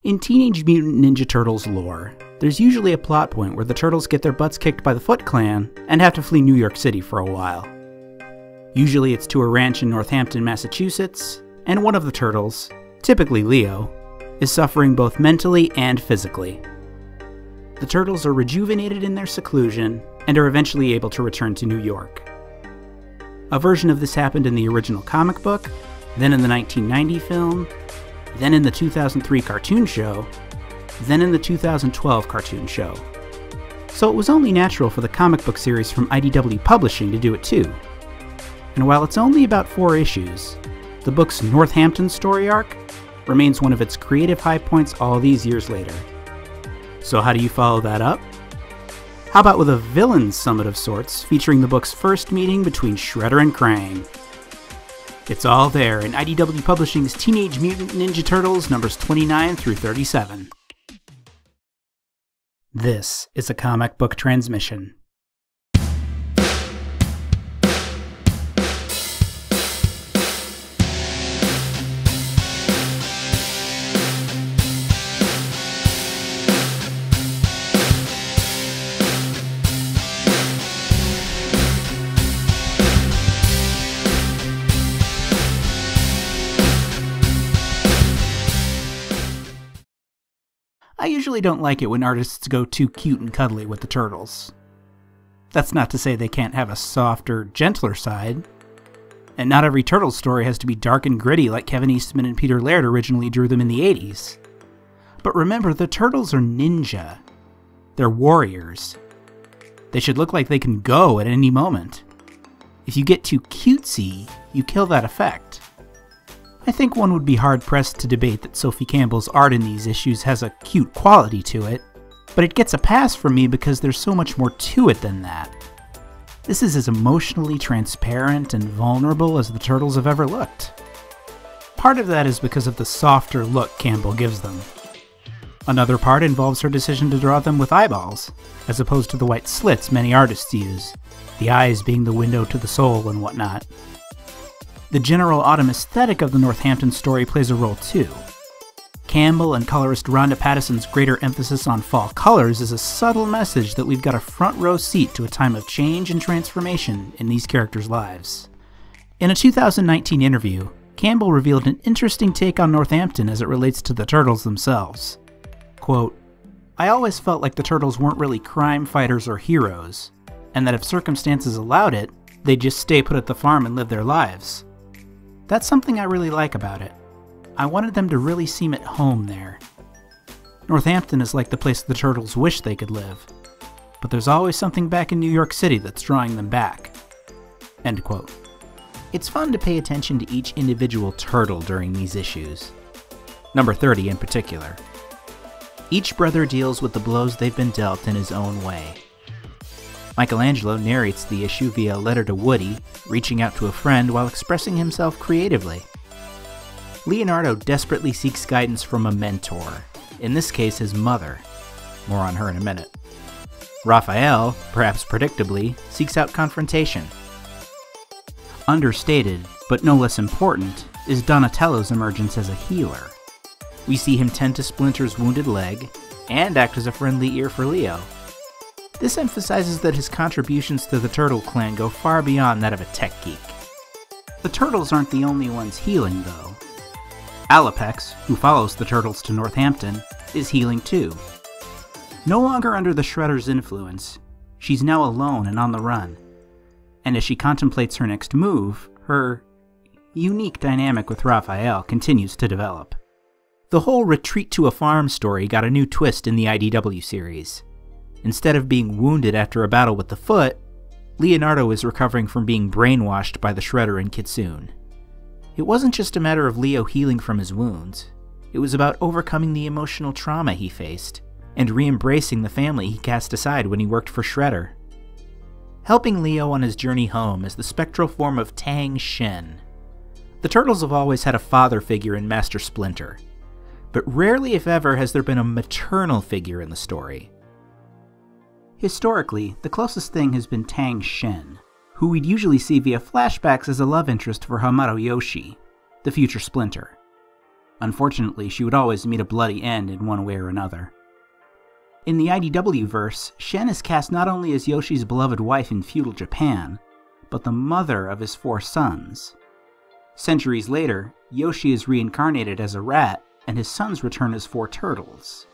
In Teenage Mutant Ninja Turtles lore, there's usually a plot point where the Turtles get their butts kicked by the Foot Clan and have to flee New York City for a while. Usually it's to a ranch in Northampton, Massachusetts, and one of the Turtles, typically Leo, is suffering both mentally and physically. The Turtles are rejuvenated in their seclusion and are eventually able to return to New York. A version of this happened in the original comic book, then in the 1990 film, then in the 2003 cartoon show, then in the 2012 cartoon show. So it was only natural for the comic book series from IDW Publishing to do it too. And while it's only about 4 issues, the book's Northampton story arc remains one of its creative high points all these years later. So how do you follow that up? How about with a villain summit of sorts featuring the book's first meeting between Shredder and Krang? It's all there in IDW Publishing's Teenage Mutant Ninja Turtles numbers 29 through 37. This is a comic book transmission. I usually don't like it when artists go too cute and cuddly with the Turtles. That's not to say they can't have a softer, gentler side. And not every Turtles story has to be dark and gritty like Kevin Eastman and Peter Laird originally drew them in the 80s. But remember, the Turtles are ninja. They're warriors. They should look like they can go at any moment. If you get too cutesy, you kill that effect. I think one would be hard-pressed to debate that Sophie Campbell's art in these issues has a cute quality to it, but it gets a pass from me because there's so much more to it than that. This is as emotionally transparent and vulnerable as the Turtles have ever looked. Part of that is because of the softer look Campbell gives them. Another part involves her decision to draw them with eyeballs, as opposed to the white slits many artists use, the eyes being the window to the soul and whatnot. The general autumn aesthetic of the Northampton story plays a role too. Campbell and colorist Rhonda Pattison's greater emphasis on fall colors is a subtle message that we've got a front row seat to a time of change and transformation in these characters' lives. In a 2019 interview, Campbell revealed an interesting take on Northampton as it relates to the Turtles themselves. Quote, "I always felt like the Turtles weren't really crime fighters or heroes, and that if circumstances allowed it, they'd just stay put at the farm and live their lives. That's something I really like about it. I wanted them to really seem at home there. Northampton is like the place the Turtles wish they could live, but there's always something back in New York City that's drawing them back." End quote. It's fun to pay attention to each individual turtle during these issues. Number 30 in particular. Each brother deals with the blows they've been dealt in his own way. Michelangelo narrates the issue via a letter to Woody, reaching out to a friend while expressing himself creatively. Leonardo desperately seeks guidance from a mentor, in this case his mother. More on her in a minute. Raphael, perhaps predictably, seeks out confrontation. Understated, but no less important, is Donatello's emergence as a healer. We see him tend to Splinter's wounded leg, and act as a friendly ear for Leo. This emphasizes that his contributions to the Turtle Clan go far beyond that of a tech geek. The Turtles aren't the only ones healing, though. Alopex, who follows the Turtles to Northampton, is healing too. No longer under the Shredder's influence, she's now alone and on the run. And as she contemplates her next move, her unique dynamic with Raphael continues to develop. The whole retreat to a farm story got a new twist in the IDW series. Instead of being wounded after a battle with the Foot, Leonardo is recovering from being brainwashed by the Shredder and Kitsune. It wasn't just a matter of Leo healing from his wounds. It was about overcoming the emotional trauma he faced, and re-embracing the family he cast aside when he worked for Shredder. Helping Leo on his journey home is the spectral form of Tang Shen. The Turtles have always had a father figure in Master Splinter, but rarely if ever has there been a maternal figure in the story. Historically, the closest thing has been Tang Shen, who we'd usually see via flashbacks as a love interest for Hamato Yoshi, the future Splinter. Unfortunately, she would always meet a bloody end in one way or another. In the IDW verse, Shen is cast not only as Yoshi's beloved wife in feudal Japan, but the mother of his 4 sons. Centuries later, Yoshi is reincarnated as a rat, and his sons return as 4 turtles.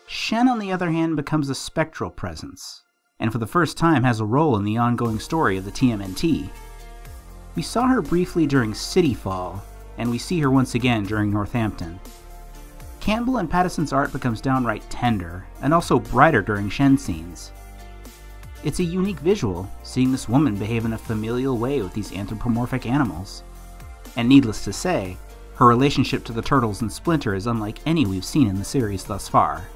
Shen, on the other hand, becomes a spectral presence, and for the first time has a role in the ongoing story of the TMNT. We saw her briefly during City Fall, and we see her once again during Northampton. Campbell and Pattison's art becomes downright tender, and also brighter during Shen scenes. It's a unique visual, seeing this woman behave in a familial way with these anthropomorphic animals. And needless to say, her relationship to the Turtles and Splinter is unlike any we've seen in the series thus far.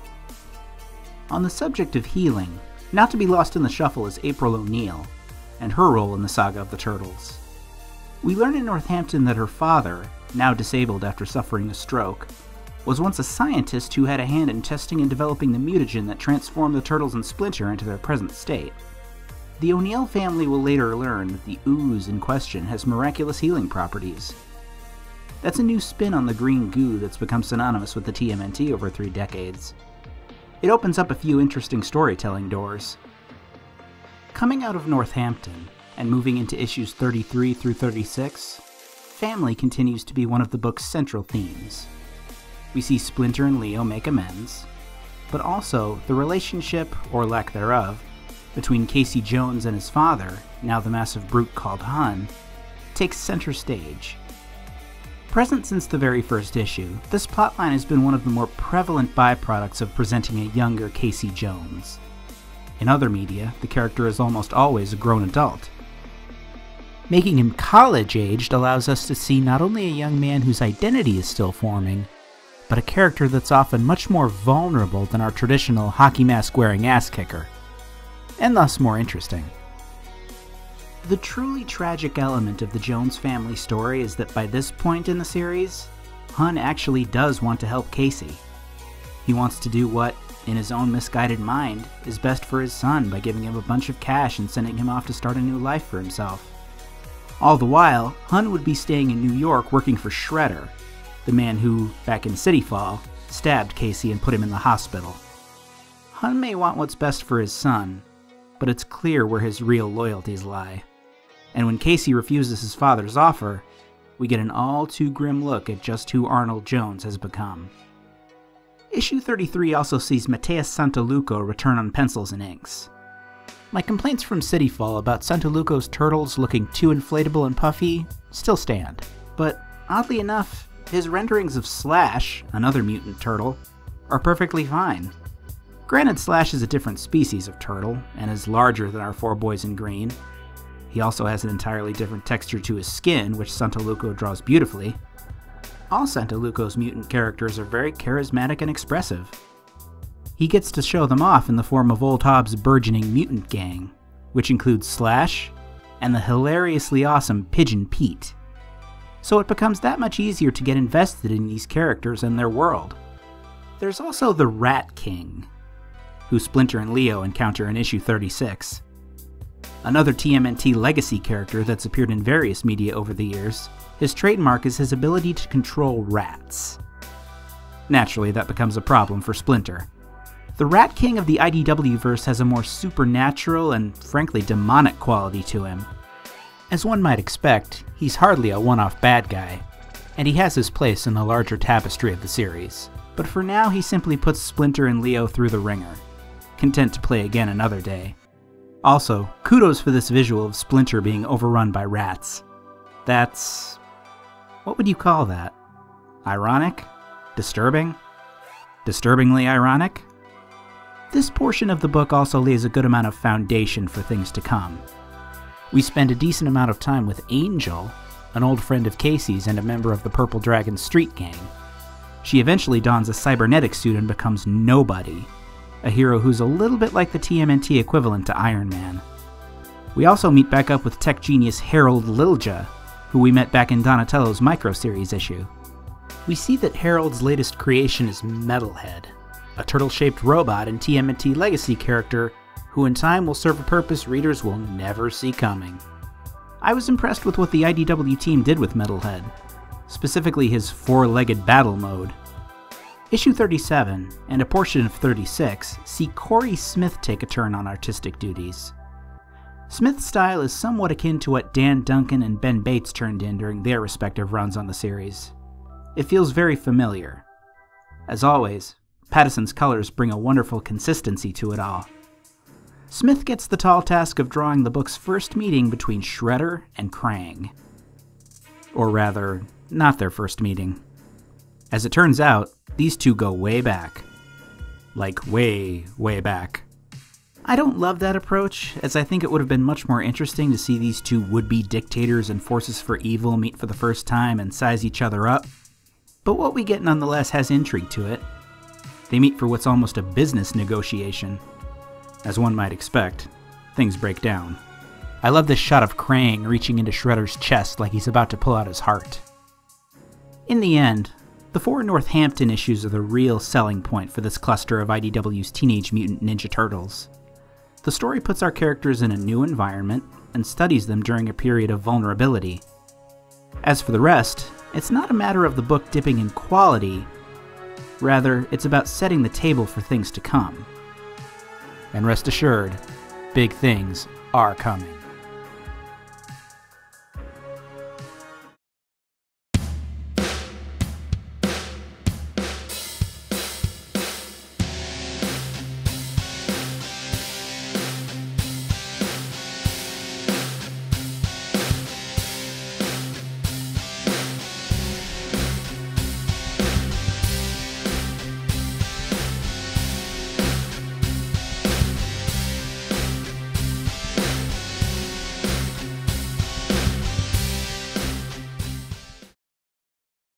On the subject of healing, not to be lost in the shuffle is April O'Neil, and her role in the saga of the Turtles. We learn in Northampton that her father, now disabled after suffering a stroke, was once a scientist who had a hand in testing and developing the mutagen that transformed the Turtles and Splinter into their present state. The O'Neil family will later learn that the ooze in question has miraculous healing properties. That's a new spin on the green goo that's become synonymous with the TMNT over 3 decades. It opens up a few interesting storytelling doors. Coming out of Northampton, and moving into issues 33 through 36, family continues to be one of the book's central themes. We see Splinter and Leo make amends, but also the relationship, or lack thereof, between Casey Jones and his father, now the massive brute called Hun, takes center stage. Present since the very first issue, this plotline has been one of the more prevalent byproducts of presenting a younger Casey Jones. In other media, the character is almost always a grown adult. Making him college-aged allows us to see not only a young man whose identity is still forming, but a character that's often much more vulnerable than our traditional hockey mask-wearing ass-kicker, and thus more interesting. The truly tragic element of the Jones family story is that by this point in the series, Hun actually does want to help Casey. He wants to do what, in his own misguided mind, is best for his son by giving him a bunch of cash and sending him off to start a new life for himself. All the while, Hun would be staying in New York working for Shredder, the man who, back in City Fall, stabbed Casey and put him in the hospital. Hun may want what's best for his son, but it's clear where his real loyalties lie. And when Casey refuses his father's offer, we get an all-too-grim look at just who Arnold Jones has become. Issue 33 also sees Mateus Santaluco return on pencils and inks. My complaints from City Fall about Santaluco's turtles looking too inflatable and puffy still stand, but oddly enough, his renderings of Slash, another mutant turtle, are perfectly fine. Granted, Slash is a different species of turtle, and is larger than our 4 boys in green. He also has an entirely different texture to his skin, which Santaluco draws beautifully. All Santaluco's mutant characters are very charismatic and expressive. He gets to show them off in the form of Old Hobbs' burgeoning mutant gang, which includes Slash, and the hilariously awesome Pigeon Pete. So it becomes that much easier to get invested in these characters and their world. There's also the Rat King, who Splinter and Leo encounter in issue 36. Another TMNT legacy character that's appeared in various media over the years, his trademark is his ability to control rats. Naturally, that becomes a problem for Splinter. The Rat King of the IDW verse has a more supernatural and, frankly, demonic quality to him. As one might expect, he's hardly a one-off bad guy, and he has his place in the larger tapestry of the series. But for now, he simply puts Splinter and Leo through the ringer, content to play again another day. Also, kudos for this visual of Splinter being overrun by rats. That's... what would you call that? Ironic? Disturbing? Disturbingly ironic? This portion of the book also lays a good amount of foundation for things to come. We spend a decent amount of time with Angel, an old friend of Casey's and a member of the Purple Dragon Street Gang. She eventually dons a cybernetic suit and becomes Nobody, a hero who's a little bit like the TMNT equivalent to Iron Man. We also meet back up with tech genius Harold Lilja, who we met back in Donatello's micro-series issue. We see that Harold's latest creation is Metalhead, a turtle-shaped robot and TMNT legacy character who in time will serve a purpose readers will never see coming. I was impressed with what the IDW team did with Metalhead. specifically his four-legged battle mode. Issue 37, and a portion of 36, see Corey Smith take a turn on artistic duties. Smith's style is somewhat akin to what Dan Duncan and Ben Bates turned in during their respective runs on the series. It feels very familiar. As always, Pattison's colors bring a wonderful consistency to it all. Smith gets the tall task of drawing the book's first meeting between Shredder and Krang. Or rather, not their first meeting. As it turns out, these two go way back. Like way, way back. I don't love that approach, as I think it would have been much more interesting to see these two would-be dictators and forces for evil meet for the first time and size each other up. But what we get nonetheless has intrigue to it. They meet for what's almost a business negotiation. As one might expect, things break down. I love this shot of Krang reaching into Shredder's chest like he's about to pull out his heart. In the end, the 4 Northampton issues are the real selling point for this cluster of IDW's Teenage Mutant Ninja Turtles. The story puts our characters in a new environment and studies them during a period of vulnerability. As for the rest, it's not a matter of the book dipping in quality, rather, it's about setting the table for things to come. And rest assured, big things are coming.